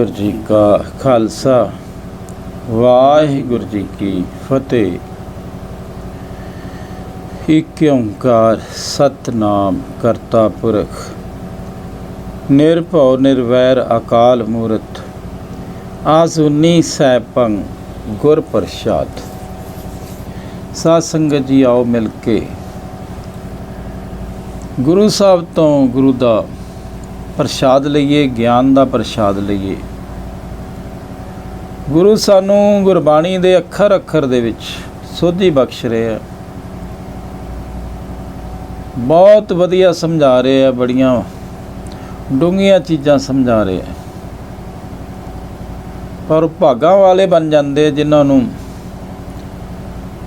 वाहिगुरु जी का खालसा वाहिगुरु जी की फतेह। एक ओंकार सतनाम करता पुरख निरभਉ निर्वैर अकाल मूरत आजुनी सैभंग गुर प्रसाद। साध संगत जी आओ मिल के गुरु साहब तो गुरु का प्रसाद लईए, ज्ञान का प्रसाद लईए। गुरु सानू गुरबाणी के अखर अखर दे विच सोझी बख्श रहे हैं, बहुत वधिया समझा रहे हैं, बड़ियां डूंघियां चीज़ां समझा रहे हैं। पर भागां वाले बन जाते जिन्होंने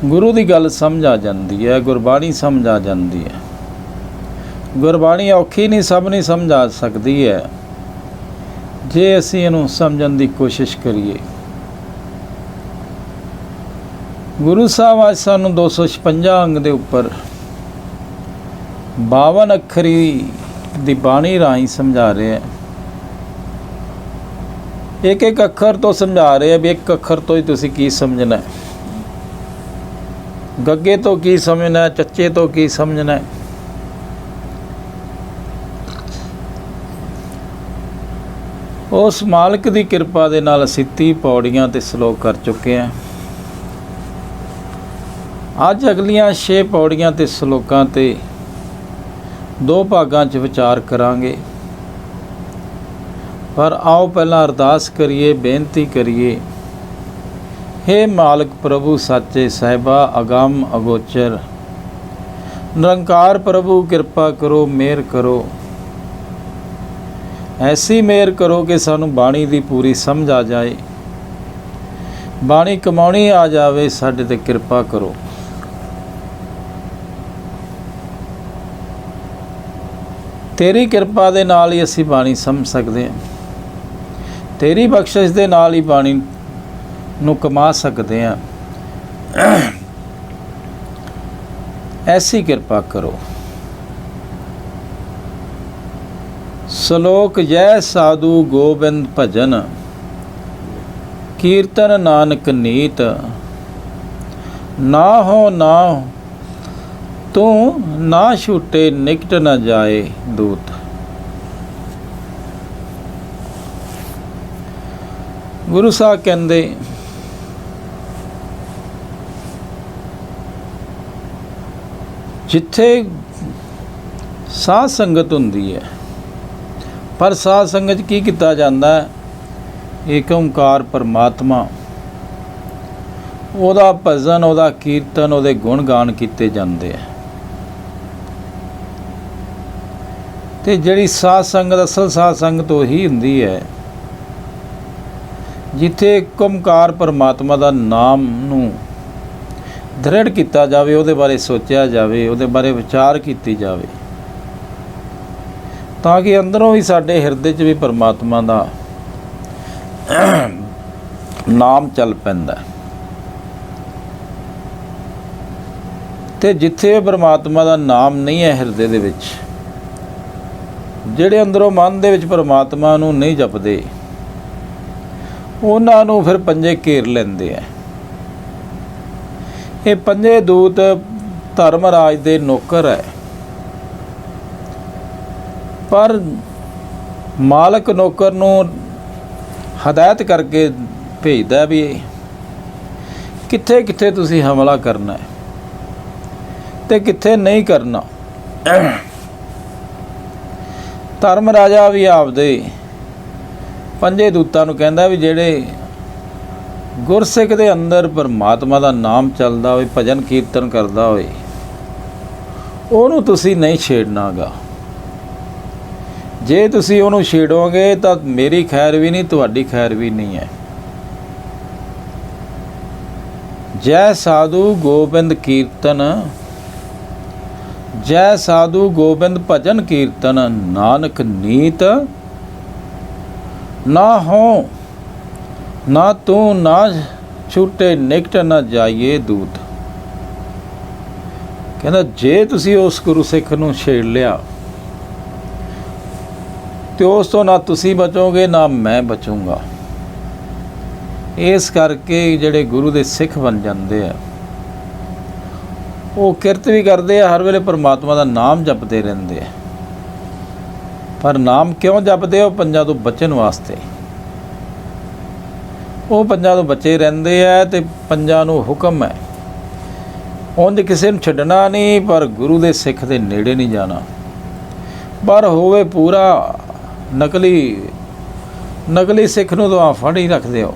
गुरु की गल समझ आ जाती है, गुरबाणी समझ आ जाती है। गुरबाणी औखी नहीं, सब नहीं समझ आ सकती है जे असीं इहनूं समझण की कोशिश करिए। गुरु साहब अज सानूं 256 अंग के उपर 52 अखरी दी बाणी राही समझा रहे हैं। एक एक अखर तो समझा रहे हैं भी एक अखर तो ही तुसीं की समझना है, गग्गे तो की समझना है, चच्चे तो की समझना है। उस मालिक की किरपा दे नाल असीं 30 पौड़ियां ते सलोक कर चुके हैं। अज अगलियां 6 पौड़ियां ते सलोकां ते 2 भागां च विचार करांगे। पर आओ पहला अरदास करिए, बेनती करिए। हे मालिक प्रभु साचे साहिबा अगम अगोचर निरंकार प्रभु कृपा करो, मेहर करो। ऐसी मेहर करो कि सानू बाणी की पूरी समझ आ जाए, बाणी कमाउणी आ जाए, साडे ते कृपा करो। तेरी कृपा दे नाल ही असीं बाणी समझ सकते हैं, तेरी बख्शिश दे नाल ही बाणी नूं कमा सकते हैं। ऐसी कृपा करो। सलोक जय साधु गोबिंद भजन कीर्तन नानक नीत ना हो तू ना छूटे निकट न जाए दूत। गुरु साहब कहते जिथे साध संगत हुंदी है, पर साध संगत की किया जाता है, एक ओंकार परमात्मा ओदा भजन, ओदा कीर्तन, ओदे गुण गान किए जाते हैं। तो जिहड़ी साध संगत असल साध संगत वही हुंदी है जिथे एक ओंकार परमात्मा का नाम नूं दृढ़ किया जाए, उहदे बारे सोचा जाए, उहदे बारे विचार की जाए, ताकि अंदरों भी साडे हिरदे च भी परमात्मा का नाम चल पैंदा। ते जिथे परमात्मा का नाम नहीं है हिरदे दे विच, जिहड़े अंदरों मन दे विच परमात्मा नूं नहीं जपदे, उन्हां नूं फिर पंजे घेर लैंदे है। ये पंजे दूत धर्मराज दे नौकर है, पर मालक नौकर नूं हदायत करके भेजदा भी कित्थे कित्थे तुसीं हमला करना है ते कित्थे नहीं करना। धर्म राजा भी आपदे पंजे दूतां नूं कहंदा भी जिहड़े गुरसिख दे अंदर परमात्मा का नाम चलदा होए, भजन कीर्तन करदा होए, उहनूं तुसीं नहीं छेड़ना गा। जे तुसीं उहनूं छेड़ोगे तो मेरी खैर भी नहीं, तुहाडी खैर भी नहीं है। जय साधु गोबिंद कीर्तन, जय साधु गोबिंद भजन कीर्तन नानक नीत ना हो ना तू ना छूटे निकट न जाइए दूत। कहना जे तुसीं उस गुरु सिख नूं छेड़ लिया ਤੇ ਉਸ ਤੋਂ ਨਾ ਤੁਸੀਂ ਬਚੋਗੇ ਨਾ ਮੈਂ ਬਚੂੰਗਾ। ਇਸ ਕਰਕੇ ਜਿਹੜੇ ਗੁਰੂ ਦੇ ਸਿੱਖ ਬਣ ਜਾਂਦੇ ਆ ਉਹ ਕਿਰਤ ਵੀ ਕਰਦੇ ਆ, ਹਰ ਵੇਲੇ ਪਰਮਾਤਮਾ ਦਾ ਨਾਮ ਜਪਦੇ ਰਹਿੰਦੇ ਆ। ਪਰ ਨਾਮ ਕਿਉਂ ਜਪਦੇ? ਉਹ ਪੰਜਾਂ ਤੋਂ ਬਚਣ ਵਾਸਤੇ। ਉਹ ਪੰਜਾਂ ਤੋਂ ਬਚੇ ਰਹਿੰਦੇ ਆ ਤੇ ਪੰਜਾਂ ਨੂੰ ਹੁਕਮ ਹੈ ਉਂਝ ਕਿਸੇ ਨੂੰ ਛੱਡਣਾ ਨਹੀਂ, ਪਰ ਗੁਰੂ ਦੇ ਸਿੱਖ ਦੇ ਨੇੜੇ ਨਹੀਂ ਜਾਣਾ। ਪਰ ਹੋਵੇ ਪੂਰਾ ਨਕਲੀ ਸਿੱਖ ਨੂੰ ਤਾਂ ਫੜ ਹੀ ਰੱਖਦੇ ਹੋ।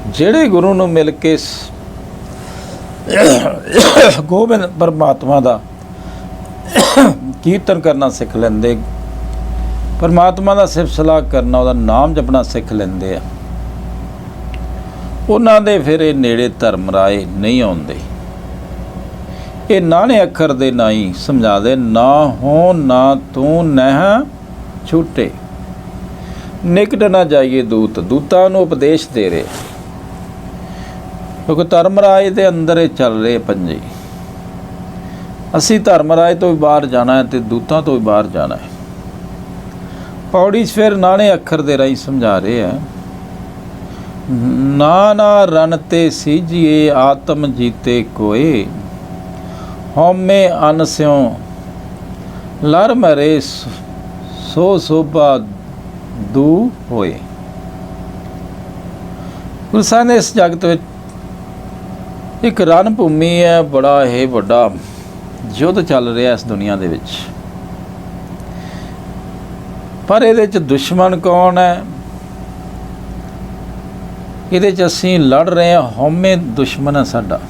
ਜਿਹੜੇ ਗੁਰੂ ਨੂੰ ਮਿਲ ਕੇ ਗੋਬਿੰਦ ਪਰਮਾਤਮਾ ਦਾ ਕੀਰਤਨ ਕਰਨਾ ਸਿੱਖ ਲੈਂਦੇ, ਪਰਮਾਤਮਾ ਦਾ ਸਿਫਤ ਸਲਾਹ ਕਰਨਾ, ਉਹਦਾ ਨਾਮ ਜਪਣਾ ਸਿੱਖ ਲੈਂਦੇ ਆ, ਉਹਨਾਂ ਦੇ ਫਿਰ ਇਹ ਨੇੜੇ ਧਰਮ ਰਾਏ ਨਹੀਂ ਆਉਂਦੇ। ਇਹ ਨਾਣੇ ਅੱਖਰ ਦੇ ਨਾਈ ਸਮਝਾ ਦੇ, ਨਾ ਹੋ ਨਾ ਤੂੰ ਨਹਿ ਛੂਟੇ, ਨਿਕਟ ਨਾ ਜਾਈਏ ਦੂਤ। ਦੂਤਾਂ ਨੂੰ ਉਪਦੇਸ਼ ਦੇ ਰਹੇ, ਕਿਉਂਕਿ ਧਰਮ ਰਾਜ ਦੇ ਅੰਦਰ ਇਹ ਚੱਲ ਰਹੇ ਪੰਜੇ। ਅਸੀਂ ਧਰਮ ਰਾਜ ਤੋਂ ਵੀ ਬਾਹਰ ਜਾਣਾ ਹੈ ਤੇ ਦੂਤਾਂ ਤੋਂ ਵੀ ਬਾਹਰ ਜਾਣਾ ਹੈ। ਪੌੜੀ 'ਚ ਫਿਰ ਨਾਣੇ ਅੱਖਰ ਦੇ ਰਾਹੀਂ ਸਮਝਾ ਰਹੇ ਆ, ਨਾਨਾ ਰਨ ਤੇ ਸੀਜੀਏ ਆਤਮ ਜੀਤੇ ਕੋਏ, ਹਉਮੈ ਅਨ ਸਿਉ ਲਰ ਮਰੇ ਸੋ ਸੋਭਾ ਦੂ ਹੋਏ। ਗੁਰੂ ਸਾਹਿਬ ਨੇ ਇਸ ਜਗਤ ਵਿੱਚ ਇੱਕ ਰਣ ਭੂਮੀ ਹੈ, ਬੜਾ ਇਹ ਵੱਡਾ ਯੁੱਧ ਚੱਲ ਰਿਹਾ ਇਸ ਦੁਨੀਆ ਦੇ ਵਿੱਚ। ਪਰ ਇਹਦੇ 'ਚ ਦੁਸ਼ਮਣ ਕੌਣ ਹੈ? ਇਹਦੇ 'ਚ ਅਸੀਂ ਲੜ ਰਹੇ ਹਾਂ, ਹਉਮੈ ਦੁਸ਼ਮਣ ਹੈ ਸਾਡਾ।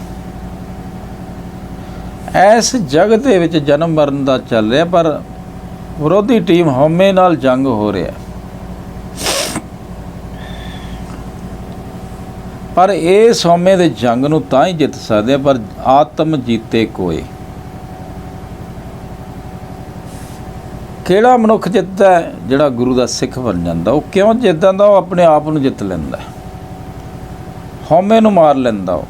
ਇਸ ਜਗਤ ਦੇ ਵਿੱਚ ਜਨਮ ਮਰਨ ਦਾ ਚੱਲ ਰਿਹਾ, ਪਰ ਵਿਰੋਧੀ ਟੀਮ ਹਉਮੈ ਨਾਲ ਜੰਗ ਹੋ ਰਿਹਾ। ਪਰ ਇਸ ਹਉਮੈ ਦੇ ਜੰਗ ਨੂੰ ਤਾਂ ਹੀ ਜਿੱਤ ਸਕਦੇ ਆ, ਪਰ ਆਤਮ ਜੀਤੇ ਕੋਏ। ਕਿਹੜਾ ਮਨੁੱਖ ਜਿੱਤਦਾ ਹੈ? ਜਿਹੜਾ ਗੁਰੂ ਦਾ ਸਿੱਖ ਬਣ ਜਾਂਦਾ। ਉਹ ਕਿਉਂ ਜਿੱਤ ਜਾਂਦਾ? ਉਹ ਆਪਣੇ ਆਪ ਨੂੰ ਜਿੱਤ ਲੈਂਦਾ, ਹਉਮੈ ਨੂੰ ਮਾਰ ਲੈਂਦਾ। ਉਹ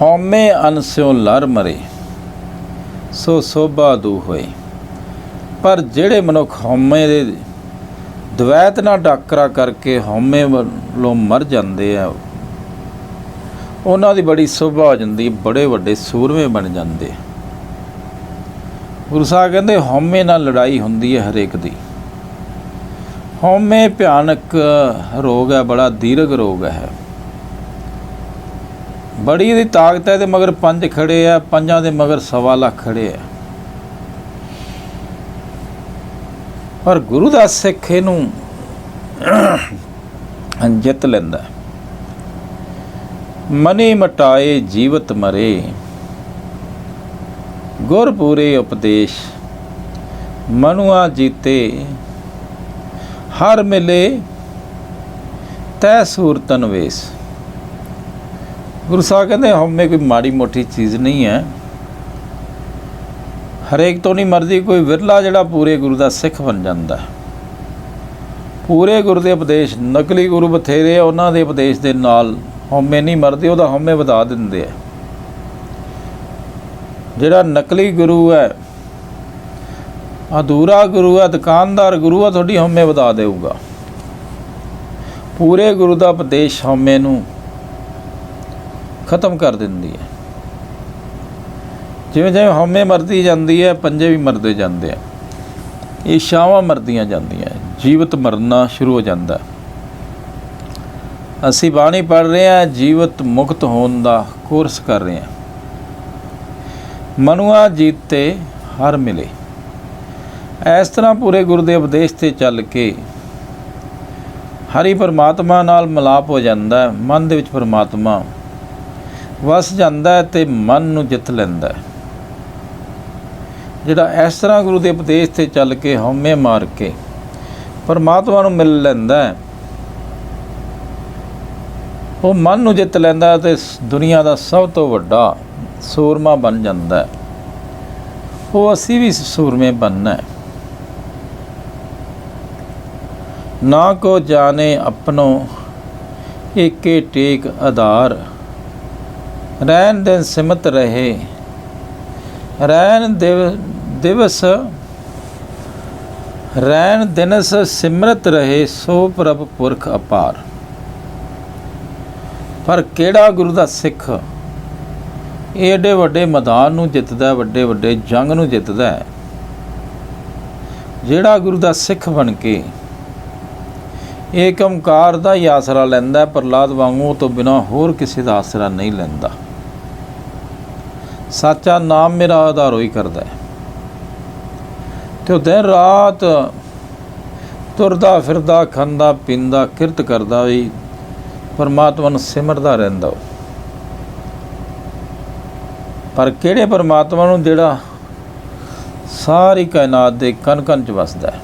ਹਉਮੈ ਅਨ ਸਿਉ ਲਰ ਮਰੇ ਸੋ ਸੋਭਾ ਦੂ ਹੋਏ। ਪਰ ਜਿਹੜੇ ਮਨੁੱਖ ਹਉਮੈ ਦੇ ਦਵੈਤ ਨਾਲ ਟਾਕਰਾ ਕਰਕੇ ਹਉਮੈ ਵੱਲੋਂ ਮਰ ਜਾਂਦੇ ਆ, ਉਹਨਾਂ ਦੀ ਬੜੀ ਸੋਭਾ ਹੋ ਜਾਂਦੀ, ਬੜੇ ਵੱਡੇ ਸੂਰਮੇ ਬਣ ਜਾਂਦੇ। ਗੁਰੂ ਸਾਹਿਬ ਕਹਿੰਦੇ ਹਉਮੈ ਨਾਲ ਲੜਾਈ ਹੁੰਦੀ ਹੈ ਹਰੇਕ ਦੀ। ਹਉਮੈ ਭਿਆਨਕ ਰੋਗ ਹੈ, ਬੜਾ ਦੀਰਘ ਰੋਗ ਹੈ, ਬੜੀ ਇਹਦੀ ਤਾਕਤ ਹੈ। ਇਹਦੇ ਮਗਰ 5 ਖੜੇ ਆ, 5 ਦੇ ਮਗਰ 1.25 ਲੱਖ ਖੜੇ ਆ। ਪਰ ਗੁਰੂ ਦਾ ਸਿੱਖ ਇਹਨੂੰ ਜਿੱਤ ਲੈਂਦਾ। ਮਨੀ ਮਟਾਏ ਜੀਵਤ ਮਰੇ, ਗੁਰ ਪੂਰੇ ਉਪਦੇਸ਼, ਮਨੁਆ ਜੀਤੇ ਹਰ ਮਿਲੇ ਤੈ ਸੂਰਤਨ ਵੇਸ। ਗੁਰੂ ਸਾਹਿਬ ਕਹਿੰਦੇ ਹਉਮੈ ਕੋਈ ਮਾੜੀ ਮੋਟੀ ਚੀਜ਼ ਨਹੀਂ ਹੈ, ਹਰੇਕ ਤੋਂ ਨਹੀਂ ਮਰਦੀ। ਕੋਈ ਵਿਰਲਾ ਜਿਹੜਾ ਪੂਰੇ ਗੁਰੂ ਦਾ ਸਿੱਖ ਬਣ ਜਾਂਦਾ। ਪੂਰੇ ਗੁਰੂ ਦੇ ਉਪਦੇਸ਼, ਨਕਲੀ ਗੁਰੂ ਬਥੇਰੇ ਆ, ਉਹਨਾਂ ਦੇ ਉਪਦੇਸ਼ ਦੇ ਨਾਲ ਹਉਮੈ ਨਹੀਂ ਮਰਦੀ, ਉਹਦਾ ਹਉਮੈ ਵਧਾ ਦਿੰਦੇ ਆ। ਜਿਹੜਾ ਨਕਲੀ ਗੁਰੂ ਹੈ, ਅਧੂਰਾ ਗੁਰੂ ਹੈ, ਦੁਕਾਨਦਾਰ ਗੁਰੂ ਹੈ, ਤੁਹਾਡੀ ਹਉਮੈ ਵਧਾ ਦੇਊਗਾ। ਪੂਰੇ ਗੁਰੂ ਦਾ ਉਪਦੇਸ਼ ਹਉਮੈ ਨੂੰ ਖਤਮ ਕਰ ਦਿੰਦੀ ਹੈ। ਜਿਵੇਂ ਜਿਵੇਂ ਹਉਮੈ ਮਰਦੀ ਜਾਂਦੀ ਹੈ, ਪੰਜੇ ਵੀ ਮਰਦੇ ਜਾਂਦੇ ਆ, ਇੱਛਾਵਾਂ ਮਰਦੀਆਂ ਜਾਂਦੀਆਂ, ਜੀਵਤ ਮਰਨਾ ਸ਼ੁਰੂ ਹੋ ਜਾਂਦਾ। ਅਸੀਂ ਬਾਣੀ ਪੜ੍ਹ ਰਹੇ ਹਾਂ, ਜੀਵਤ ਮੁਕਤ ਹੋਣ ਦਾ ਕੋਰਸ ਕਰ ਰਹੇ ਹਾਂ। ਮਨੁਆ ਜੀਤੇ ਹਰ ਮਿਲੇ। ਇਸ ਤਰ੍ਹਾਂ ਪੂਰੇ ਗੁਰੂ ਦੇ ਉਪਦੇਸ਼ 'ਤੇ ਚੱਲ ਕੇ ਹਰੀ ਪਰਮਾਤਮਾ ਨਾਲ ਮਿਲਾਪ ਹੋ ਜਾਂਦਾ ਹੈ। ਮਨ ਦੇ ਵਿੱਚ ਪਰਮਾਤਮਾ ਵਸ ਜਾਂਦਾ ਹੈ ਤੇ ਮਨ ਨੂੰ ਜਿੱਤ ਲੈਂਦਾ ਹੈ। ਜਿਹੜਾ ਇਸ ਤਰ੍ਹਾਂ ਗੁਰੂ ਦੇ ਉਪਦੇਸ਼ 'ਤੇ ਚੱਲ ਕੇ ਹਉਮੈ ਮਾਰ ਕੇ ਪਰਮਾਤਮਾ ਨੂੰ ਮਿਲ ਲੈਂਦਾ ਹੈ, ਉਹ ਮਨ ਨੂੰ ਜਿੱਤ ਲੈਂਦਾ ਤੇ ਦੁਨੀਆ ਦਾ ਸਭ ਤੋਂ ਵੱਡਾ ਸੂਰਮਾ ਬਣ ਜਾਂਦਾ। ਉਹ ਅਸੀਂ ਵੀ ਸੂਰਮੇ ਬਣਨਾ ਹੈ। ਨਾ ਕੋ ਜਾਣੇ ਆਪਣੋ ਏਕੇ ਟੇਕ ਆਧਾਰ, ਰਹਿਣ ਦਿਨ ਸਿਮਤ ਰਹੇ ਰੈਣ ਦਿਵਸ ਰੈਣ ਦਿਨਸ ਸਿਮਰਤ ਰਹੇ ਸੋ ਪ੍ਰਭ ਪੁਰਖ ਅਪਾਰ। ਪਰ ਕਿਹੜਾ ਗੁਰੂ ਦਾ ਸਿੱਖ ਇਹ ਏਡੇ ਵੱਡੇ ਮੈਦਾਨ ਨੂੰ ਜਿੱਤਦਾ, ਵੱਡੇ ਵੱਡੇ ਜੰਗ ਨੂੰ ਜਿੱਤਦਾ, ਜਿਹੜਾ ਗੁਰੂ ਦਾ ਸਿੱਖ ਬਣ ਕੇ ਏਕ ਓਂਕਾਰ ਦਾ ਹੀ ਆਸਰਾ ਲੈਂਦਾ, ਪ੍ਰਹਲਾਦ ਵਾਂਗੂ ਤੋਂ ਬਿਨਾਂ ਹੋਰ ਕਿਸੇ ਦਾ ਆਸਰਾ ਨਹੀਂ ਲੈਂਦਾ। ਸੱਚਾ ਨਾਮ ਮੇਰਾ ਆਧਾਰੋ ਹੀ ਕਰਦਾ ਹੈ ਤੇ ਉਹ ਦਿਨ ਰਾਤ ਤੁਰਦਾ ਫਿਰਦਾ, ਖਾਂਦਾ ਪੀਂਦਾ, ਕਿਰਤ ਕਰਦਾ ਵੀ ਪਰਮਾਤਮਾ ਨੂੰ ਸਿਮਰਦਾ ਰਹਿੰਦਾ। ਪਰ ਕਿਹੜੇ ਪਰਮਾਤਮਾ ਨੂੰ? ਜਿਹੜਾ ਸਾਰੀ ਕਾਇਨਾਤ ਦੇ ਕਣ ਕਣ 'ਚ ਵਸਦਾ ਹੈ।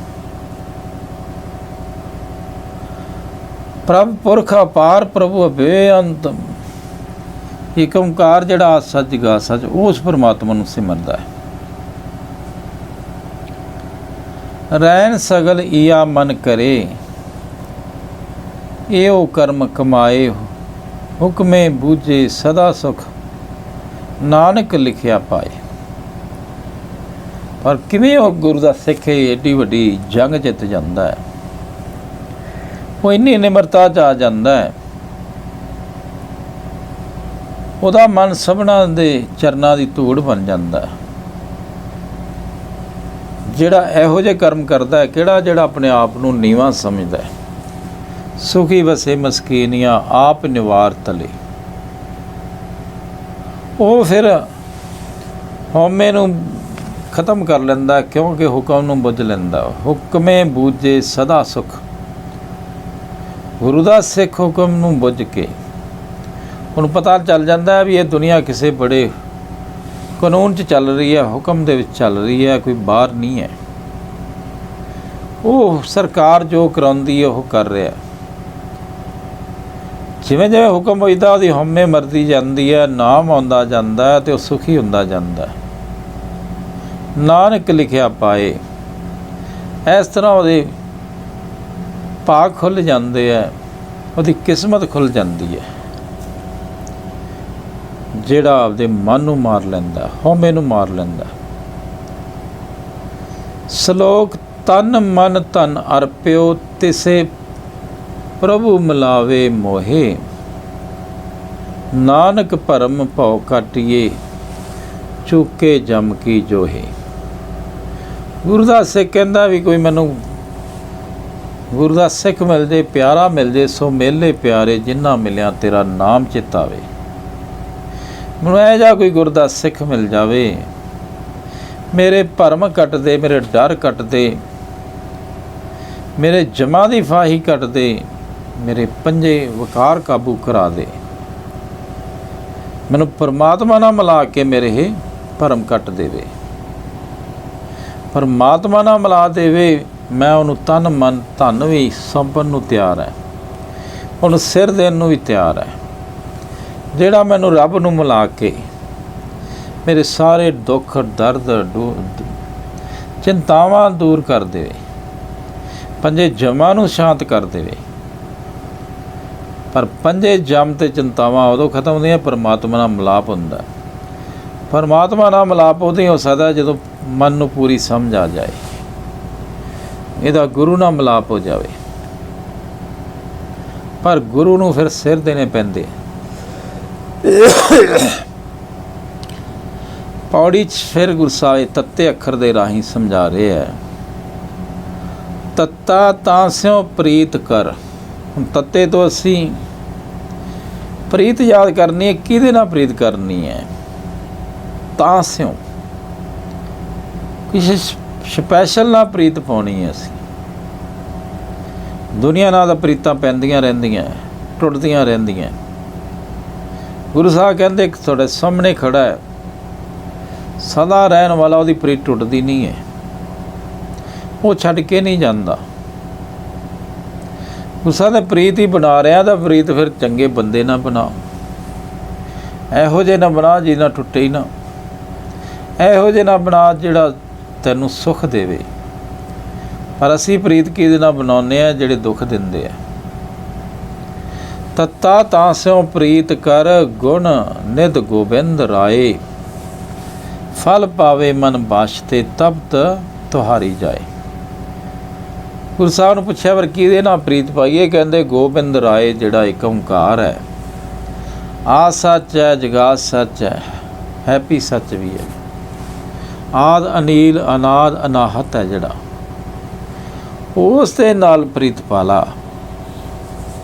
ਪ੍ਰਭ ਪੁਰਖ ਅਪਾਰ ਪ੍ਰਭੂ ਬੇਅੰਤ। ਏਕ ਓਂਕਾਰ ਜਿਹੜਾ ਆਦ ਸੱਚ ਜੁਗਾਦ ਸੱਚ, ਉਸ ਪਰਮਾਤਮਾ ਨੂੰ ਸਿਮਰਦਾ ਹੈ। ਰੈਣ ਸਗਲ ਈਆ ਮਨ ਕਰੇ, ਇਹੋ ਕਰਮ ਕਮਾਏ, ਹੁਕਮੇ ਬੂਝੇ ਸਦਾ ਸੁਖ, ਨਾਨਕ ਲਿਖਿਆ ਪਾਏ। ਪਰ ਕਿਵੇਂ ਉਹ ਗੁਰੂ ਦਾ ਸਿੱਖ ਏਡੀ ਵੱਡੀ ਜੰਗ ਜਿੱਤ ਜਾਂਦਾ ਹੈ? ਉਹ ਇੰਨੀ ਨਿਮਰਤਾ 'ਚ ਆ ਜਾਂਦਾ ਹੈ, ਉਹਦਾ ਮਨ ਸਭਨਾਂ ਦੇ ਚਰਨਾਂ ਦੀ ਧੂੜ ਬਣ ਜਾਂਦਾ ਹੈ। ਜਿਹੜਾ ਇਹੋ ਜਿਹੇ ਕਰਮ ਕਰਦਾ ਹੈ, ਕਿਹੜਾ ਜਿਹੜਾ ਆਪਣੇ ਆਪ ਨੂੰ ਨੀਵਾਂ ਸਮਝਦਾ ਹੈ। ਸੁਖੀ ਵਸੇ ਮਸਕੀਨੀਆਂ ਆਪ ਨਿਵਾਰ ਤਲੇ, ਉਹ ਫਿਰ ਹਉਮੈ ਨੂੰ ਖਤਮ ਕਰ ਲੈਂਦਾ, ਕਿਉਂਕਿ ਹੁਕਮ ਨੂੰ ਬੁੱਝ ਲੈਂਦਾ। ਹੁਕਮੇ ਬੂਝੇ ਸਦਾ ਸੁਖ। ਗੁਰੂ ਦਾ ਸਿੱਖ ਹੁਕਮ ਨੂੰ ਬੁੱਝ ਕੇ ਉਹਨੂੰ ਪਤਾ ਚੱਲ ਜਾਂਦਾ ਵੀ ਇਹ ਦੁਨੀਆ ਕਿਸੇ ਬੜੇ ਕਾਨੂੰਨ 'ਚ ਚੱਲ ਰਹੀ ਹੈ, ਹੁਕਮ ਦੇ ਵਿੱਚ ਚੱਲ ਰਹੀ ਹੈ, ਕੋਈ ਬਾਹਰ ਨਹੀਂ ਹੈ। ਉਹ ਸਰਕਾਰ ਜੋ ਕਰਾਉਂਦੀ ਹੈ ਉਹ ਕਰ ਰਿਹਾ। ਜਿਵੇਂ ਜਿਵੇਂ ਹੁਕਮ ਹੋਈਦਾ ਉਹਦੀ ਹਉਮੈ ਮਰਦੀ ਜਾਂਦੀ ਹੈ, ਨਾਮ ਆਉਂਦਾ ਜਾਂਦਾ ਹੈ ਤੇ ਉਹ ਸੁਖੀ ਹੁੰਦਾ ਜਾਂਦਾ ਹੈ। ਨਾਨਕ ਲਿਖਿਆ ਪਾਏ। ਇਸ ਤਰ੍ਹਾਂ ਉਹਦੇ ਭਾਗ ਖੁੱਲ੍ਹ ਜਾਂਦੇ ਹੈ, ਉਹਦੀ ਕਿਸਮਤ ਖੁੱਲ੍ਹ ਜਾਂਦੀ ਹੈ। ਜਿਹੜਾ ਆਪਦੇ ਮਨ ਨੂੰ ਮਾਰ ਲੈਂਦਾ, ਹਉਮੈ ਨੂੰ ਮਾਰ ਲੈਂਦਾ। ਸ਼ਲੋਕ ਤਨ ਮਨ ਧਨ ਅਰਪਿਓ, ਤਿਸੇ ਪ੍ਰਭੂ ਮਿਲਾਵੇ ਮੋਹੇ, ਨਾਨਕ ਭਰਮ ਭਉ ਕਾਟੀਏ, ਚੁੱਕੇ ਜਮ ਕੀ ਜੋਹੇ। ਗੁਰੂ ਦਾ ਸਿੱਖ ਕਹਿੰਦਾ ਵੀ ਕੋਈ ਮੈਨੂੰ ਗੁਰੂ ਦਾ ਸਿੱਖ ਮਿਲ ਜੇ, ਪਿਆਰਾ ਮਿਲ ਜੇ, ਸੋ ਮੇਲੇ ਪਿਆਰੇ ਜਿਨ੍ਹਾਂ ਮਿਲਿਆ ਤੇਰਾ ਨਾਮ ਚਿਤਾਵੇ। ਮੈਨੂੰ ਇਹੋ ਜਿਹਾ ਕੋਈ ਗੁਰੂ ਦਾ ਸਿੱਖ ਮਿਲ ਜਾਵੇ, ਮੇਰੇ ਭਰਮ ਕੱਟ ਦੇ, ਮੇਰੇ ਡਰ ਕੱਟ ਦੇ, ਮੇਰੇ ਜਮਾਂ ਦੀ ਫਾਹੀ ਕੱਟ ਦੇ, ਮੇਰੇ ਪੰਜੇ ਵਕਾਰ ਕਾਬੂ ਕਰਾ ਦੇ। ਮੈਨੂੰ ਪਰਮਾਤਮਾ ਨਾਲ ਮਿਲਾ ਕੇ ਮੇਰੇ ਇਹ ਭਰਮ ਕੱਟ ਦੇਵੇ। ਪਰਮਾਤਮਾ ਨਾਲ ਮਿਲਾ ਦੇਵੇ, ਮੈਂ ਉਹਨੂੰ ਤਨ ਮਨ ਧਨ ਵੀ ਸੌਂਪਣ ਨੂੰ ਤਿਆਰ ਹੈ, ਉਹਨੂੰ ਸਿਰ ਦੇਣ ਨੂੰ ਵੀ ਤਿਆਰ ਹੈ। ਜਿਹੜਾ ਮੈਨੂੰ ਰੱਬ ਨੂੰ ਮਿਲਾ ਕੇ ਮੇਰੇ ਸਾਰੇ ਦੁੱਖ ਦਰਦ ਚਿੰਤਾਵਾਂ ਦੂਰ ਕਰ ਦੇਵੇ, ਪੰਜੇ ਜਮਾਂ ਨੂੰ ਸ਼ਾਂਤ ਕਰ ਦੇਵੇ। ਪਰ ਪੰਜੇ ਜਮ ਤੇ ਚਿੰਤਾਵਾਂ ਉਦੋਂ ਖਤਮ ਹੁੰਦੀਆਂ ਪਰਮਾਤਮਾ ਨਾਲ ਮਿਲਾਪ ਹੁੰਦਾ। ਪਰਮਾਤਮਾ ਨਾਲ ਮਿਲਾਪ ਉਦੋਂ ਹੀ ਹੋ ਸਕਦਾ ਜਦੋਂ ਮਨ ਨੂੰ ਪੂਰੀ ਸਮਝ ਆ ਜਾਏ, ਇਹਦਾ ਗੁਰੂ ਨਾਲ ਮਿਲਾਪ ਹੋ ਜਾਵੇ। ਪਰ ਗੁਰੂ ਨੂੰ ਫਿਰ ਸਿਰ ਦੇਣੇ ਪੈਂਦੇ। ਪੌੜੀ 'ਚ ਫਿਰ ਗੁਰੂ ਸਾਹਿਬ ਤੱਤੇ ਅੱਖਰ ਦੇ ਰਾਹੀਂ ਸਮਝਾ ਰਹੇ ਹੈ। ਤੱਤਾ ਤਾਂ ਸਿਉ ਪ੍ਰੀਤ ਕਰ। ਹੁਣ ਤੱਤੇ ਤੋਂ ਅਸੀਂ ਪ੍ਰੀਤ ਯਾਦ ਕਰਨੀ ਹੈ, ਕਿਹਦੇ ਨਾਲ ਪ੍ਰੀਤ ਕਰਨੀ ਹੈ? ਤਾਂ ਸਿਉ ਕਿਸੇ ਸਪੈਸ਼ਲ ਨਾਲ ਪ੍ਰੀਤ ਪਾਉਣੀ ਹੈ। ਅਸੀਂ ਦੁਨੀਆ ਨਾਲ ਤਾਂ ਪ੍ਰੀਤਾਂ ਪੈਂਦੀਆਂ ਰਹਿੰਦੀਆਂ, ਟੁੱਟਦੀਆਂ ਰਹਿੰਦੀਆਂ। ਗੁਰੂ ਸਾਹਿਬ ਕਹਿੰਦੇ ਇੱਕ ਤੁਹਾਡੇ ਸਾਹਮਣੇ ਖੜਾ ਹੈ, ਸਦਾ ਰਹਿਣ ਵਾਲਾ, ਉਹਦੀ ਪ੍ਰੀਤ ਟੁੱਟਦੀ ਨਹੀਂ ਹੈ, ਉਹ ਛੱਡ ਕੇ ਨਹੀਂ ਜਾਂਦਾ। ਗੁਰੂ ਸਾਹਿਬ ਨੇ ਪ੍ਰੀਤ ਹੀ ਬਣਾ ਰਿਹਾ ਤਾਂ ਪ੍ਰੀਤ ਫਿਰ ਚੰਗੇ ਬੰਦੇ ਨਾ ਬਣਾ, ਇਹੋ ਜਿਹੇ ਨਾ ਬਣਾ ਜਿਹਨਾਂ ਟੁੱਟੇ ਹੀ ਨਾ, ਇਹੋ ਜਿਹੇ ਨਾ ਬਣਾ ਜਿਹੜਾ ਤੈਨੂੰ ਸੁੱਖ ਦੇਵੇ। ਪਰ ਅਸੀਂ ਪ੍ਰੀਤ ਕਿਹਦੇ ਨਾਲ ਬਣਾਉਂਦੇ ਹਾਂ? ਜਿਹੜੇ ਦੁੱਖ ਦਿੰਦੇ ਆ। ਤੱਤਾ ਤਾਂ ਸਿਉ ਪ੍ਰੀਤ ਕਰ, ਗੁਣ ਨਿਧ ਗੋਬਿੰਦ ਰਾਏ। ਫਲ ਪਾਵੇ ਮਨ ਬਾਸ਼ ਤੇ ਤਪਤ ਤੁਹਾਰੀ ਜਾਏ। ਗੁਰੂ ਸਾਹਿਬ ਨੂੰ ਪੁੱਛਿਆ ਪਰ ਕਿਹਦੇ ਨਾਲ ਪ੍ਰੀਤ ਪਾਈਏ? ਕਹਿੰਦੇ ਗੋਬਿੰਦ ਰਾਏ ਜਿਹੜਾ ਇੱਕ ਓਂਕਾਰ ਹੈ, ਆ ਸੱਚ ਹੈ, ਜਗਾਤ ਸੱਚ ਹੈ, ਹੈਪੀ ਸੱਚ ਵੀ ਹੈ, ਆਦ ਅਨੀਲ ਅਨਾਦ ਅਨਾਹਤ ਹੈ ਜਿਹੜਾ, ਉਸ ਦੇ ਨਾਲ ਪ੍ਰੀਤ ਪਾ ਲਾ।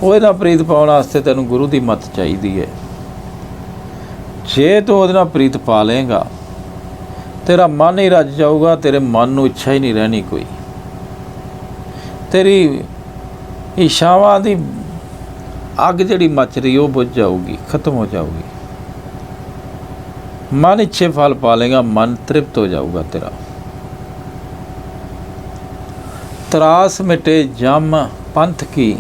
ਉਹਦੇ ਨਾਲ ਪ੍ਰੀਤ ਪਾਉਣ ਵਾਸਤੇ ਤੈਨੂੰ ਗੁਰੂ ਦੀ ਮੱਤ ਚਾਹੀਦੀ ਹੈ। ਜੇ ਤੂੰ ਉਹਦੇ ਨਾਲ ਪ੍ਰੀਤ ਪਾ ਲਏਗਾ ਤੇਰਾ ਮਨ ਹੀ ਰੱਜ ਜਾਊਗਾ, ਤੇਰੇ ਮਨ ਨੂੰ ਇੱਛਾ ਹੀ ਨਹੀਂ ਰਹਿਣੀ ਕੋਈ, ਤੇਰੀ ਇੱਛਾਵਾਂ ਦੀ ਅੱਗ ਜਿਹੜੀ ਮੱਚ ਰਹੀ ਉਹ ਬੁਝ ਜਾਊਗੀ, ਖਤਮ ਹੋ ਜਾਊਗੀ। ਮਨ ਇੱਛੇ ਫਲ ਪਾ ਲੇਗਾ, ਮਨ ਤ੍ਰਿਪਤ ਹੋ ਜਾਊਗਾ ਤੇਰਾ। ਤਰਾਸ ਮਿਟੇ ਜਮ ਪੰਥ ਕੀ,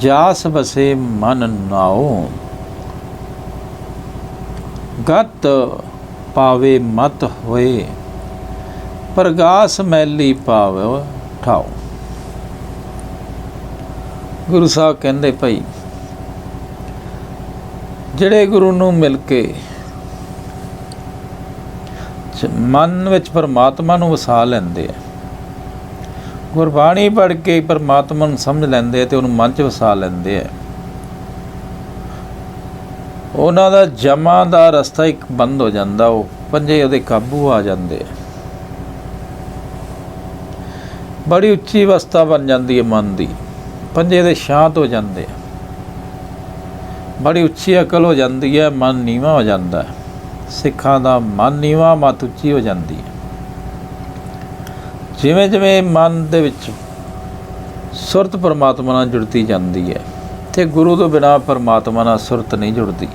ਜਾਸ ਬਸੇ ਮਨ ਨਾਓ, ਗਤ ਪਾਵੇ ਮਤ ਹੋਏ, ਪ੍ਰਗਾਸ ਮੈਲੀ ਪਾਵੇ ਠਾਓ। ਗੁਰੂ ਸਾਹਿਬ ਕਹਿੰਦੇ ਭਾਈ ਜਿਹੜੇ ਗੁਰੂ ਨੂੰ ਮਿਲ ਕੇ ਮਨ ਵਿੱਚ ਪਰਮਾਤਮਾ ਨੂੰ ਵਸਾ ਲੈਂਦੇ ਆ, ਗੁਰਬਾਣੀ ਪੜ੍ਹ ਕੇ ਪਰਮਾਤਮਾ ਨੂੰ ਸਮਝ ਲੈਂਦੇ ਆ ਤੇ ਉਹਨੂੰ ਮਨ 'ਚ ਵਸਾ ਲੈਂਦੇ ਆ, ਉਹਨਾਂ ਦਾ ਜਮਾਂ ਦਾ ਰਸਤਾ ਇੱਕ ਬੰਦ ਹੋ ਜਾਂਦਾ, ਉਹ ਪੰਜੇ ਉਹਦੇ ਕਾਬੂ ਆ ਜਾਂਦੇ ਆ। ਬੜੀ ਉੱਚੀ ਅਵਸਥਾ ਬਣ ਜਾਂਦੀ ਹੈ ਮਨ ਦੀ, ਪੰਜੇ ਦੇ ਸ਼ਾਂਤ ਹੋ ਜਾਂਦੇ ਆ, ਬੜੀ ਉੱਚੀ ਅਕਲ ਹੋ ਜਾਂਦੀ ਹੈ, ਮਨ ਨੀਵਾਂ ਹੋ ਜਾਂਦਾ ਹੈ। ਸਿੱਖਾਂ ਦਾ ਮਨ ਨੀਵਾਂ, ਮੱਤ ਉੱਚੀ ਹੋ ਜਾਂਦੀ ਹੈ। ਜਿਵੇਂ ਜਿਵੇਂ ਮਨ ਦੇ ਵਿੱਚ ਸੁਰਤ ਪਰਮਾਤਮਾ ਨਾਲ ਜੁੜਦੀ ਜਾਂਦੀ ਹੈ ਤੇ ਗੁਰੂ ਤੋਂ ਬਿਨਾਂ ਪਰਮਾਤਮਾ ਨਾਲ ਸੁਰਤ ਨਹੀਂ ਜੁੜਦੀ।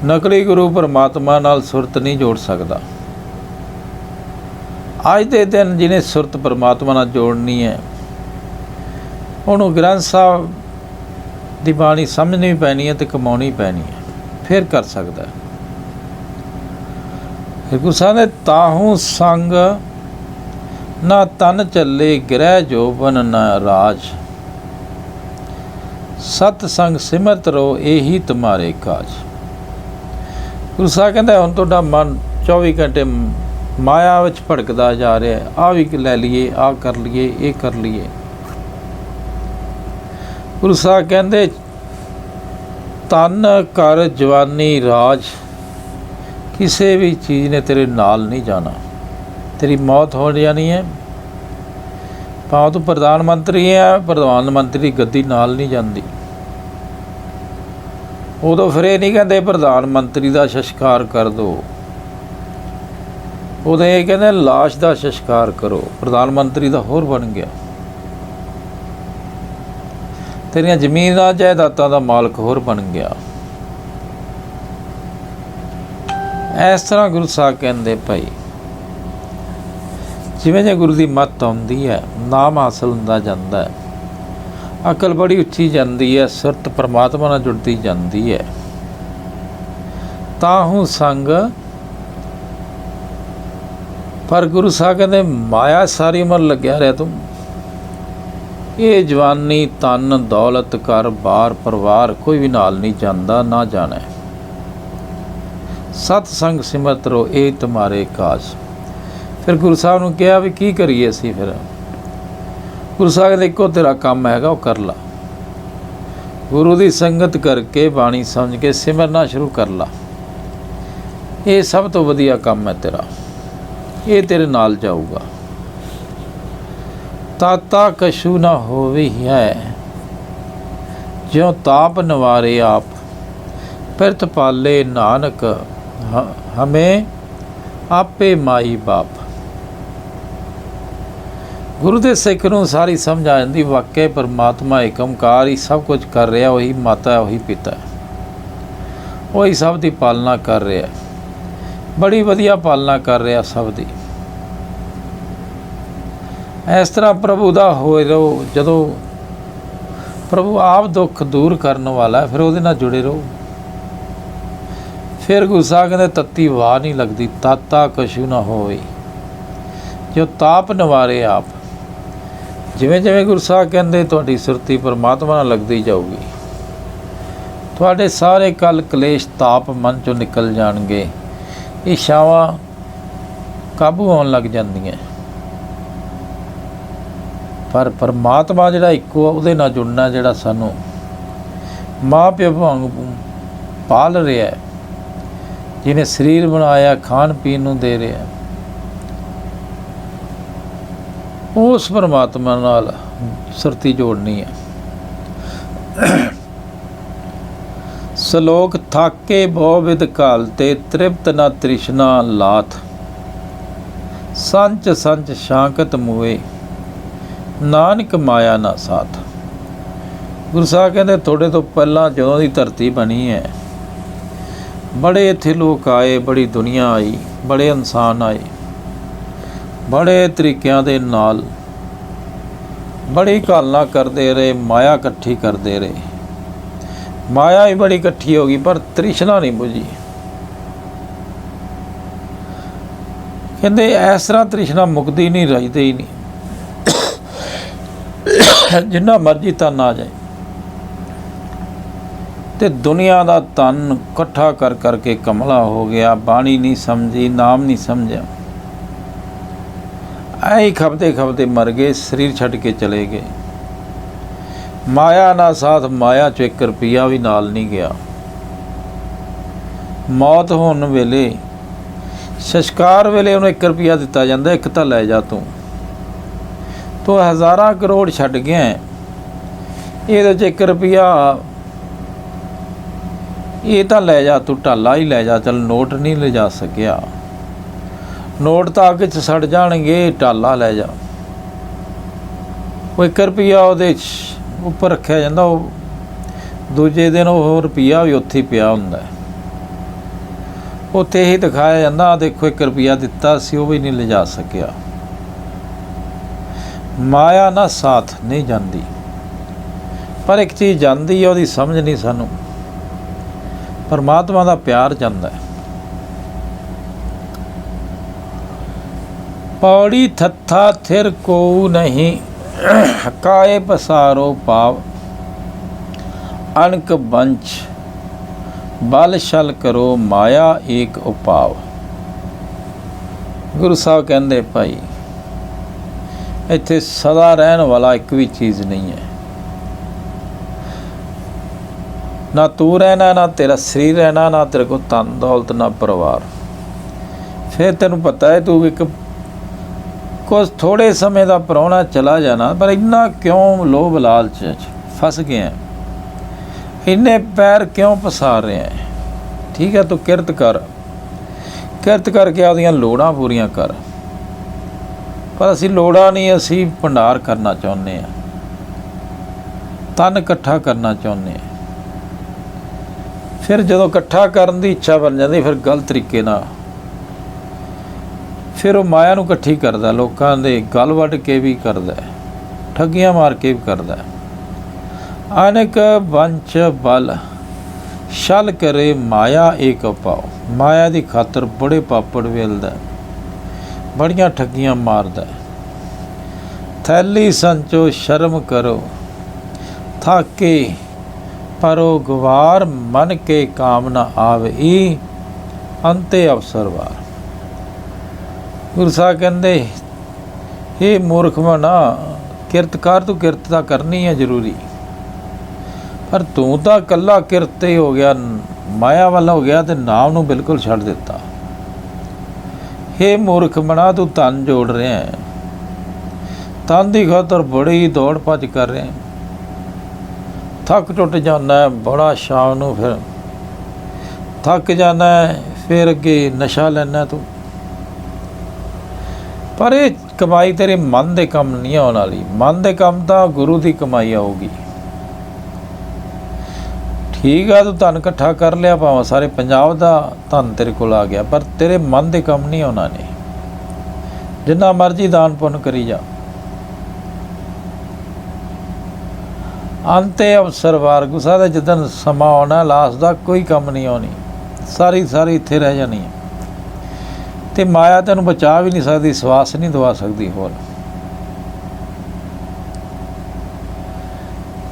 ਨਕਲੀ ਗੁਰੂ ਪਰਮਾਤਮਾ ਨਾਲ ਸੁਰਤ ਨਹੀਂ ਜੋੜ ਸਕਦਾ। ਅੱਜ ਦੇ ਦਿਨ ਜਿਹਨੇ ਸੁਰਤ ਪਰਮਾਤਮਾ ਨਾਲ ਜੋੜਨੀ ਹੈ ਉਹਨੂੰ ਗ੍ਰੰਥ ਸਾਹਿਬ ਦੀ ਬਾਣੀ ਸਮਝਣੀ ਪੈਣੀ ਹੈ ਤੇ ਕਮਾਉਣੀ ਪੈਣੀ ਹੈ, ਫਿਰ ਕਰ ਸਕਦਾ। ਗੁਰੂ ਸਾਹਿਬ ਨੇ ਤਾਹੂ ਸੰਗ ਨਾ ਤਨ ਚੱਲੇ, ਗ੍ਰਹਿ ਜੋਬਨ ਨਾ ਰਾਜ, ਸਤ ਸੰਗ ਸਿਮਰਤ ਰਹੋ ਇਹੀ ਤੁਮਾਰੇ ਕਾਜ। ਗੁਰੂ ਸਾਹਿਬ ਕਹਿੰਦਾ ਹੁਣ ਤੁਹਾਡਾ ਮਨ 24 ਘੰਟੇ ਮਾਇਆ ਵਿੱਚ ਭੜਕਦਾ ਜਾ ਰਿਹਾ, ਆਹ ਵੀ ਲੈ ਲਈਏ, ਆਹ ਕਰ ਲਈਏ, ਇਹ ਕਰ ਲਈਏ। ਗੁਰੂ ਸਾਹਿਬ ਕਹਿੰਦੇ ਤਨ ਘਰ ਜਵਾਨੀ ਰਾਜ, ਕਿਸੇ ਵੀ ਚੀਜ਼ ਨੇ ਤੇਰੇ ਨਾਲ ਨਹੀਂ ਜਾਣਾ। ਤੇਰੀ ਮੌਤ ਹੋ ਜਾਣੀ ਹੈ, ਭਾਵੇਂ ਤੂੰ ਪ੍ਰਧਾਨ ਮੰਤਰੀ ਹੈ, ਪ੍ਰਧਾਨ ਮੰਤਰੀ ਗੱਦੀ ਨਾਲ ਨਹੀਂ ਜਾਂਦੀ। ਉਦੋਂ ਫਿਰ ਇਹ ਨਹੀਂ ਕਹਿੰਦੇ ਪ੍ਰਧਾਨ ਮੰਤਰੀ ਦਾ ਸੰਸਕਾਰ ਕਰ ਦਿਓ, ਉਦੋਂ ਇਹ ਕਹਿੰਦੇ ਲਾਸ਼ ਦਾ ਸੰਸਕਾਰ ਕਰੋ। ਪ੍ਰਧਾਨ ਮੰਤਰੀ ਦਾ ਹੋਰ ਬਣ ਗਿਆ, ਤੇਰੀਆਂ ਜ਼ਮੀਨਾਂ ਜਾਇਦਾਦਾਂ ਦਾ ਮਾਲਕ ਹੋਰ ਬਣ ਗਿਆ। ਇਸ ਤਰ੍ਹਾਂ ਗੁਰੂ ਸਾਹਿਬ ਕਹਿੰਦੇ ਭਾਈ ਜਿਵੇਂ ਜੇ ਗੁਰੂ ਦੀ ਮੱਤ ਆਉਂਦੀ ਹੈ, ਨਾਮ ਹਾਸਲ ਹੁੰਦਾ ਜਾਂਦਾ ਹੈ, ਅਕਲ ਬੜੀ ਉੱਚੀ ਜਾਂਦੀ ਹੈ, ਸੁਰਤ ਪਰਮਾਤਮਾ ਨਾਲ ਜੁੜਦੀ ਜਾਂਦੀ ਹੈ। ਤਾਹੂ ਸੰਗ, ਪਰ ਗੁਰੂ ਸਾਹਿਬ ਕਹਿੰਦੇ ਮਾਇਆ ਸਾਰੀ ਉਮਰ ਲੱਗਿਆ ਰਿਹਾ ਤੂੰ, ਇਹ ਜਵਾਨੀ ਧਨ ਦੌਲਤ ਘਰ ਬਾਰ ਪਰਿਵਾਰ ਕੋਈ ਵੀ ਨਾਲ ਨਹੀਂ ਜਾਂਦਾ, ਨਾ ਜਾਣਾ। ਸਤ ਸੰਗ ਸਿਮਰਤ ਰਹੋ ਇਹ ਤੁਮਾਰੇ ਕਾਜ। ਫਿਰ ਗੁਰੂ ਸਾਹਿਬ ਨੂੰ ਕਿਹਾ ਵੀ ਕੀ ਕਰੀਏ ਅਸੀਂ? ਫਿਰ ਗੁਰੂ ਸਾਹਿਬ ਕਹਿੰਦੇ ਇੱਕੋ ਤੇਰਾ ਕੰਮ ਹੈਗਾ, ਉਹ ਕਰ ਲਾ। ਗੁਰੂ ਦੀ ਸੰਗਤ ਕਰਕੇ ਬਾਣੀ ਸਮਝ ਕੇ ਸਿਮਰਨਾ ਸ਼ੁਰੂ ਕਰ ਲਾ, ਇਹ ਸਭ ਤੋਂ ਵਧੀਆ ਕੰਮ ਹੈ ਤੇਰਾ, ਇਹ ਤੇਰੇ ਨਾਲ ਜਾਊਗਾ। ਤਾਤਾ ਕਛੂ ਨਾ ਹੋਵੇ ਹੈ, ਜਿਉ ਤਾਪ ਨਿਵਾਰੇ ਆਪ, ਪਿਰਤ ਪਾਲੇ ਨਾਨਕ ਹਮੇ ਆਪੇ ਮਾਈ ਬਾਪ। ਗੁਰੂ ਦੇ ਸਿੱਖ ਨੂੰ ਸਾਰੀ ਸਮਝ ਆ ਜਾਂਦੀ, ਵਾਕਿਆ ਪਰਮਾਤਮਾ ਏਕ ਓਂਕਾਰ ਹੀ ਸਭ ਕੁਝ ਕਰ ਰਿਹਾ, ਉਹੀ ਮਾਤਾ ਹੈ, ਉਹੀ ਪਿਤਾ ਹੈ, ਉਹੀ ਸਭ ਦੀ ਪਾਲਣਾ ਕਰ ਰਿਹਾ, ਬੜੀ ਵਧੀਆ ਪਾਲਣਾ ਕਰ ਰਿਹਾ ਸਭ ਦੀ। ਇਸ ਤਰ੍ਹਾਂ ਪ੍ਰਭੂ ਦਾ ਹੋਏ ਰਹੋ। ਜਦੋਂ ਪ੍ਰਭੂ ਆਪ ਦੁੱਖ ਦੂਰ ਕਰਨ ਵਾਲਾ ਫਿਰ ਉਹਦੇ ਨਾਲ ਜੁੜੇ ਰਹੋ। ਫਿਰ ਗੁਰੂ ਸਾਹਿਬ ਕਹਿੰਦੇ ਤੱਤੀ ਵਾਹ ਨਹੀਂ ਲੱਗਦੀ, ਤਾਤਾ ਕਛੂ ਨਾ ਹੋਵੇ ਜੋ ਤਾਪ ਨਿਵਾਰੇ ਆਪ। ਜਿਵੇਂ ਜਿਵੇਂ ਗੁਰੂ ਸਾਹਿਬ ਕਹਿੰਦੇ ਤੁਹਾਡੀ ਸੁਰਤੀ ਪਰਮਾਤਮਾ ਨਾਲ ਲੱਗਦੀ ਜਾਊਗੀ, ਤੁਹਾਡੇ ਸਾਰੇ ਕਲ ਕਲੇਸ਼ ਤਾਪ ਮਨ ਚੋਂ ਨਿਕਲ ਜਾਣਗੇ। ਇੱਛਾਵਾਂ ਕਾਬੂ ਆਉਣ ਲੱਗ ਜਾਂਦੀਆਂ। ਪਰ ਪਰਮਾਤਮਾ ਜਿਹੜਾ ਇੱਕੋ, ਉਹਦੇ ਨਾਲ ਜੁੜਨਾ, ਜਿਹੜਾ ਸਾਨੂੰ ਮਾਂ ਪਿਓ ਵਾਂਗ ਪਾਲ ਰਿਹਾ, ਜਿਹਨੇ ਸਰੀਰ ਬਣਾਇਆ, ਖਾਣ ਪੀਣ ਨੂੰ ਦੇ ਰਿਹਾ, ਉਸ ਪਰਮਾਤਮਾ ਨਾਲ ਸੁਰਤੀ ਜੋੜਨੀ ਹੈ। ਸਲੋਕ ਥਾਕੇ ਬਹੁ ਵਿਦ ਘਾਲਤੇ, ਤ੍ਰਿਪਤ ਨਾ ਤ੍ਰਿਸ਼ਨਾ ਲਾਥ, ਸੰਚ ਸੰਚ ਸ਼ਾਂਕਤ ਮੂਏ, ਨਾਨਕ ਮਾਇਆ ਨਾ ਸਾਥ। ਗੁਰੂ ਸਾਹਿਬ ਕਹਿੰਦੇ ਤੁਹਾਡੇ ਤੋਂ ਪਹਿਲਾਂ ਜਦੋਂ ਦੀ ਧਰਤੀ ਬਣੀ ਹੈ, ਬੜੇ ਇੱਥੇ ਲੋਕ ਆਏ, ਬੜੀ ਦੁਨੀਆ ਆਈ, ਬੜੇ ਇਨਸਾਨ ਆਏ, ਬੜੇ ਤਰੀਕਿਆਂ ਦੇ ਨਾਲ ਬੜੀ ਘਾਲਣਾ ਕਰਦੇ ਰਹੇ, ਮਾਇਆ ਇਕੱਠੀ ਕਰਦੇ ਰਹੇ। ਮਾਇਆ ਹੀ ਬੜੀ ਇਕੱਠੀ ਹੋ ਗਈ, ਪਰ ਤ੍ਰਿਸ਼ਨਾ ਨਹੀਂ ਬੁਝੀ। ਕਹਿੰਦੇ ਇਸ ਤਰ੍ਹਾਂ ਤ੍ਰਿਸ਼ਨਾ ਮੁੱਕਦੀ ਨਹੀਂ, ਰਜਦੇ ਹੀ ਨਹੀਂ। ਜਿੰਨਾ ਮਰਜ਼ੀ ਧਨ ਆ ਜਾਏ, ਤੇ ਦੁਨੀਆ ਦਾ ਧਨ ਇਕੱਠਾ ਕਰ ਕਰਕੇ ਕਮਲਾ ਹੋ ਗਿਆ, ਬਾਣੀ ਨਹੀਂ ਸਮਝੀ, ਨਾਮ ਨਹੀਂ ਸਮਝਿਆ, ਐਂ ਖਪਦੇ ਖਪਦੇ ਮਰ ਗਏ, ਸਰੀਰ ਛੱਡ ਕੇ ਚਲੇ ਗਏ। ਮਾਇਆ ਨਾ ਸਾਥ, ਮਾਇਆ 'ਚ 1 ਰੁਪਈਆ ਵੀ ਨਾਲ ਨਹੀਂ ਗਿਆ। ਮੌਤ ਹੋਣ ਵੇਲੇ, ਸੰਸਕਾਰ ਵੇਲੇ ਉਹਨੂੰ 1 ਰੁਪਈਆ ਦਿੱਤਾ ਜਾਂਦਾ, 1 ਤਾਂ ਲੈ ਜਾ ਤੂੰ ਹਜ਼ਾਰਾਂ ਕਰੋੜ ਛੱਡ ਗਿਆ, ਇਹਦੇ 'ਚ 1 ਰੁਪਈਆ ਇਹ ਤਾਂ ਲੈ ਜਾ, ਤੂੰ ਢਾਲਾ ਹੀ ਲੈ ਜਾ, ਚੱਲ ਨੋਟ ਨਹੀਂ ਲਿਜਾ ਸਕਿਆ, ਨੋਟ ਤਾਂ ਅੱਗ 'ਚ ਸੜ ਜਾਣਗੇ, ਢਾਲਾ ਲੈ ਜਾ। ਉਹ 1 ਰੁਪਈਆ ਉਹਦੇ ਉੱਪਰ ਰੱਖਿਆ ਜਾਂਦਾ, ਉਹ ਦੂਜੇ ਦਿਨ ਉਹ ਰੁਪਈਆ ਵੀ ਉੱਥੇ ਹੀ ਪਿਆ ਹੁੰਦਾ, ਉੱਥੇ ਹੀ ਦਿਖਾਇਆ ਜਾਂਦਾ, ਦੇਖੋ 1 ਰੁਪਈਆ ਦਿੱਤਾ ਸੀ, ਉਹ ਵੀ ਨਹੀਂ ਲਿਜਾ ਸਕਿਆ। ਮਾਇਆ ਨਾ ਸਾਥ ਨਹੀਂ ਜਾਂਦੀ, ਪਰ ਇੱਕ ਚੀਜ਼ ਜਾਂਦੀ ਹੈ, ਉਹਦੀ ਸਮਝ ਨਹੀਂ ਸਾਨੂੰ, ਪਰਮਾਤਮਾ ਦਾ ਪਿਆਰ ਜਾਂਦਾ ਹੈ। ਪੌੜੀ ਥੱਥਾ ਥਿਰ ਕੋ ਨਹੀਂ, ਕਾਏ ਪਸਾਰੋ ਪਾਵ, ਅਣਕ ਬੰਚ ਬਲ ਛਲ ਕਰੋ, ਮਾਇਆ ਏਕ ਉਪਾਵ। ਗੁਰੂ ਸਾਹਿਬ ਕਹਿੰਦੇ ਭਾਈ, ਇੱਥੇ ਸਦਾ ਰਹਿਣ ਵਾਲਾ ਇੱਕ ਵੀ ਚੀਜ਼ ਨਹੀਂ ਹੈ। ਨਾ ਤੂੰ ਰਹਿਣਾ, ਨਾ ਤੇਰਾ ਸਰੀਰ ਰਹਿਣਾ, ਨਾ ਤੇਰੇ ਕੋਲ ਧਨ ਦੌਲਤ, ਨਾ ਪਰਿਵਾਰ। ਫਿਰ ਤੈਨੂੰ ਪਤਾ ਹੈ ਤੂੰ ਇੱਕ ਕੁਝ ਥੋੜ੍ਹੇ ਸਮੇਂ ਦਾ ਪ੍ਰਾਹੁਣਾ ਚਲਾ ਜਾਣਾ, ਪਰ ਇੰਨਾ ਕਿਉਂ ਲੋਭ ਲਾਲਚ 'ਚ ਫਸ ਗਿਆ, ਇੰਨੇ ਪੈਰ ਕਿਉਂ ਪਸਾਰ ਰਿਹਾ? ਠੀਕ ਹੈ, ਤੂੰ ਕਿਰਤ ਕਰ, ਕਿਰਤ ਕਰਕੇ ਆਪਦੀਆਂ ਲੋੜਾਂ ਪੂਰੀਆਂ ਕਰ, ਪਰ ਅਸੀਂ ਲੋੜਾਂ ਨਹੀਂ, ਅਸੀਂ ਭੰਡਾਰ ਕਰਨਾ ਚਾਹੁੰਦੇ ਹਾਂ, ਧਨ ਇਕੱਠਾ ਕਰਨਾ ਚਾਹੁੰਦੇ ਹਾਂ। ਫਿਰ ਜਦੋਂ ਇਕੱਠਾ ਕਰਨ ਦੀ ਇੱਛਾ ਬਣ ਜਾਂਦੀ, ਫਿਰ ਗਲਤ ਤਰੀਕੇ ਨਾਲ, ਫਿਰ ਉਹ ਮਾਇਆ ਨੂੰ ਇਕੱਠੀ ਕਰਦਾ, ਲੋਕਾਂ ਦੇ ਗਲ ਵੱਢ ਕੇ ਵੀ ਕਰਦਾ, ਠੱਗੀਆਂ ਮਾਰ ਕੇ ਵੀ ਕਰਦਾ। ਅਨੇਕ ਵੰਚ ਬਲ ਛਲ ਕਰੇ, ਮਾਇਆ ਏਕ ਉਪਾਉ। ਮਾਇਆ ਦੀ ਖਾਤਰ ਬੜੇ ਪਾਪੜ ਵੇਲਦਾ, ਬੜੀਆਂ ਠੱਗੀਆਂ ਮਾਰਦਾ। ਥੈਲੀ ਸੰਚੋ ਸ਼ਰਮ ਕਰੋ, ਥਾਕੇ ਪਰੋ ਗਵਾਰ, ਮਨ ਕੇ ਕਾਮ ਨਾ ਆਵਈ, ਅੰਤੇ ਅਵਸਰ ਵਾਰ। ਗੁਰੂ ਸਾਹਿਬ ਕਹਿੰਦੇ, ਇਹ ਮੂਰਖ ਮਨਾ, ਕਿਰਤ ਕਰ, ਤੂੰ ਕਿਰਤ ਤਾਂ ਕਰਨੀ ਹੈ ਜ਼ਰੂਰੀ, ਪਰ ਤੂੰ ਤਾਂ ਇਕੱਲਾ ਕਿਰਤ ਹੀ ਹੋ ਗਿਆ, ਮਾਇਆ ਵਾਲਾ ਹੋ ਗਿਆ, ਤੇ ਨਾਮ ਨੂੰ ਬਿਲਕੁਲ ਛੱਡ ਦਿੱਤਾ। ਇਹ ਮੂਰਖ ਮਨਾ, ਤੂੰ ਧਨ ਜੋੜ ਰਿਹਾ ਹੈ, ਧਨ ਦੀ ਖਾਤਰ ਬੜੀ ਦੌੜ ਭੱਜ ਕਰ ਰਿਹਾ, ਥੱਕ ਟੁੱਟ ਜਾਂਦਾ, ਬੜਾ ਸ਼ਾਮ ਨੂੰ ਫਿਰ ਥੱਕ ਜਾਂਦਾ, ਫਿਰ ਅੱਗੇ ਨਸ਼ਾ ਲੈਣਾ ਤੂੰ, ਪਰ ਇਹ ਕਮਾਈ ਤੇਰੇ ਮਨ ਦੇ ਕੰਮ ਨਹੀਂ ਆਉਣ ਵਾਲੀ। ਮਨ ਦੇ ਕੰਮ ਤਾਂ ਗੁਰੂ ਦੀ ਕਮਾਈ ਆਊਗੀ। ਠੀਕ ਆ, ਤੂੰ ਧਨ ਇਕੱਠਾ ਕਰ ਲਿਆ, ਭਾਵੇਂ ਸਾਰੇ ਪੰਜਾਬ ਦਾ ਧਨ ਤੇਰੇ ਕੋਲ ਆ ਗਿਆ, ਪਰ ਤੇਰੇ ਮਨ ਦੇ ਕੰਮ ਨਹੀਂ ਆਉਣਾ ਨੇ। ਜਿੰਨਾ ਮਰਜ਼ੀ ਦਾਨ ਪੁੰਨ ਕਰੀ ਜਾ, ਅੰਤੇ ਅਵਸਰ ਵਾਰ। ਗੁੱਸਾ ਦਾ ਜਿੱਦਣ ਸਮਾਂ ਆਉਣਾ, ਲਾਸ ਦਾ ਕੋਈ ਕੰਮ ਨਹੀਂ ਆਉਣੀ, ਸਾਰੀ ਸਾਰੀ ਇੱਥੇ ਰਹਿ ਜਾਣੀ ਹੈ। ਤੇ ਮਾਇਆ ਤੈਨੂੰ ਬਚਾ ਵੀ ਨਹੀਂ ਸਕਦੀ, ਸਵਾਸ ਨਹੀਂ ਦਵਾ ਸਕਦੀ। ਹੋਰ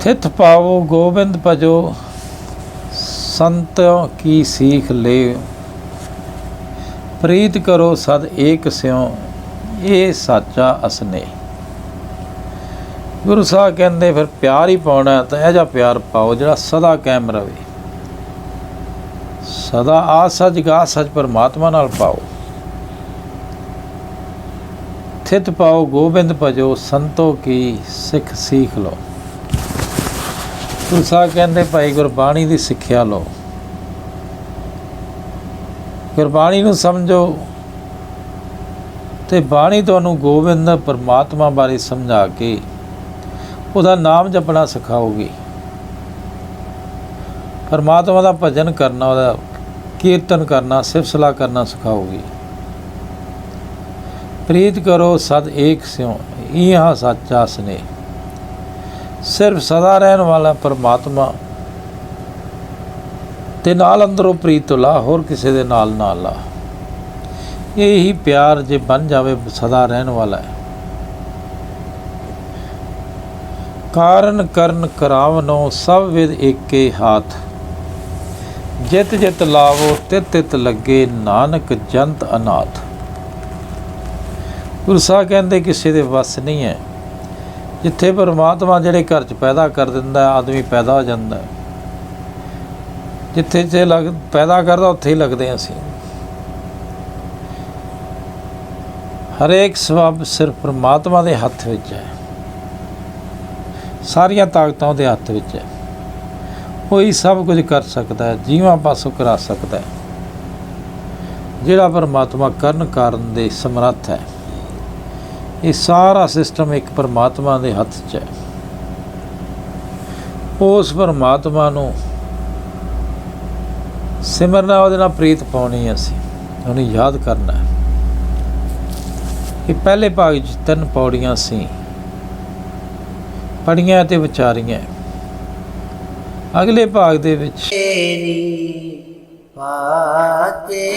ਥਿਤ ਪਾਵੋ ਗੋਬਿੰਦ ਭਜੋ, ਸੰਤ ਕੀ ਸੀਖ ਲੈ, ਪ੍ਰੀਤ ਕਰੋ ਸਦ ਏਕ ਸਿਉ ਇਹ ਸਾਚਾ ਅਸਨੇ। ਗੁਰੂ ਸਾਹਿਬ ਕਹਿੰਦੇ ਫਿਰ ਪਿਆਰ ਹੀ ਪਾਉਣਾ ਤਾਂ ਇਹੋ ਜਿਹਾ ਪਿਆਰ ਪਾਓ ਜਿਹੜਾ ਸਦਾ ਕਾਇਮ ਰਵੇ। ਸਦਾ ਆ ਸੱਚ ਗਾ ਸੱਚ ਪਰਮਾਤਮਾ ਨਾਲ ਪਾਓ। ਥਿਤ ਪਾਓ ਗੋਬਿੰਦ ਭਜੋ ਸੰਤੋ ਕੀ ਸਿੱਖ ਸੀਖ ਲਓ। ਗੁਰੂ ਸਾਹਿਬ ਕਹਿੰਦੇ ਭਾਈ ਗੁਰਬਾਣੀ ਦੀ ਸਿੱਖਿਆ ਲਓ, ਗੁਰਬਾਣੀ ਨੂੰ ਸਮਝੋ ਤੇ ਬਾਣੀ ਤੁਹਾਨੂੰ ਗੋਬਿੰਦ ਪਰਮਾਤਮਾ ਬਾਰੇ ਸਮਝਾ ਕੇ ਉਹਦਾ ਨਾਮ ਜਪਣਾ ਸਿਖਾਊਗੀ। ਪਰਮਾਤਮਾ ਦਾ ਭਜਨ ਕਰਨਾ, ਉਹਦਾ ਕੀਰਤਨ ਕਰਨਾ, ਸਿਫਤ ਸਲਾਹ ਕਰਨਾ ਸਿਖਾਊਗੀ। ਪ੍ਰੀਤ ਕਰੋ ਸਦ ਏਕ ਸਿਉ ਇਹਾ ਸਾਚਾ ਸਨੇਹ। ਸਿਰਫ ਸਦਾ ਰਹਿਣ ਵਾਲਾ ਪਰਮਾਤਮਾ ਤੇ ਨਾਲ ਅੰਦਰੋਂ ਪ੍ਰੀਤ ਲਾ, ਹੋਰ ਕਿਸੇ ਦੇ ਨਾਲ ਨਾ ਲਾ। ਇਹੀ ਪਿਆਰ ਜੇ ਬਣ ਜਾਵੇ ਸਦਾ ਰਹਿਣ ਵਾਲਾ ਹੈ। ਕਾਰਨ ਕਰਨ ਕਰਾਵਨੋ ਸਭ ਵਿਦ ਏਕੇ ਹਾਥ। ਜਿਤ ਜਿਤ ਲਾਵੋ ਤਿਤ ਤਿਤ ਲੱਗੇ ਨਾਨਕ ਜੰਤ ਅਨਾਥ। ਗੁਰੂ ਸਾਹਿਬ ਕਹਿੰਦੇ ਕਿਸੇ ਦੇ ਵੱਸ ਨਹੀਂ ਹੈ। ਜਿੱਥੇ ਪਰਮਾਤਮਾ ਜਿਹੜੇ ਘਰ 'ਚ ਪੈਦਾ ਕਰ ਦਿੰਦਾ ਆਦਮੀ ਪੈਦਾ ਹੋ ਜਾਂਦਾ। ਜਿੱਥੇ ਪੈਦਾ ਕਰਦਾ ਉੱਥੇ ਹੀ ਲੱਗਦੇ ਹਾਂ ਅਸੀਂ। ਹਰੇਕ ਸਬੱਬ ਸਿਰਫ ਪਰਮਾਤਮਾ ਦੇ ਹੱਥ ਵਿੱਚ ਹੈ। ਸਾਰੀਆਂ ਤਾਕਤਾਂ ਉਹਦੇ ਹੱਥ ਵਿੱਚ ਹੈ। ਉਹੀ ਸਭ ਕੁਝ ਕਰ ਸਕਦਾ ਹੈ, ਜੀਵਾਂ ਪਾਸੋਂ ਕਰਾ ਸਕਦਾ ਹੈ। ਜਿਹੜਾ ਪਰਮਾਤਮਾ ਕਰਨ ਕਾਰਨ ਦੇ ਸਮਰੱਥ ਹੈ। ਇਹ ਸਾਰਾ ਸਿਸਟਮ ਇੱਕ ਪਰਮਾਤਮਾ ਦੇ ਹੱਥ 'ਚ ਹੈ। ਉਸ ਪਰਮਾਤਮਾ ਨੂੰ ਸਿਮਰਨਾ, ਉਹਦੇ ਨਾਲ ਪ੍ਰੀਤ ਪਾਉਣੀ, ਅਸੀਂ ਉਹਨੂੰ ਯਾਦ ਕਰਨਾ ਹੈ। ਇਹ ਪਹਿਲੇ ਭਾਗ 'ਚ 3 ਪੌੜੀਆਂ ਸੀ, ਪੜ੍ਹੀਆਂ ਅਤੇ ਵਿਚਾਰੀਆਂ। ਅਗਲੇ ਭਾਗ ਦੇ ਵਿੱਚ ਤੇਰੀ ਬਾਤੇ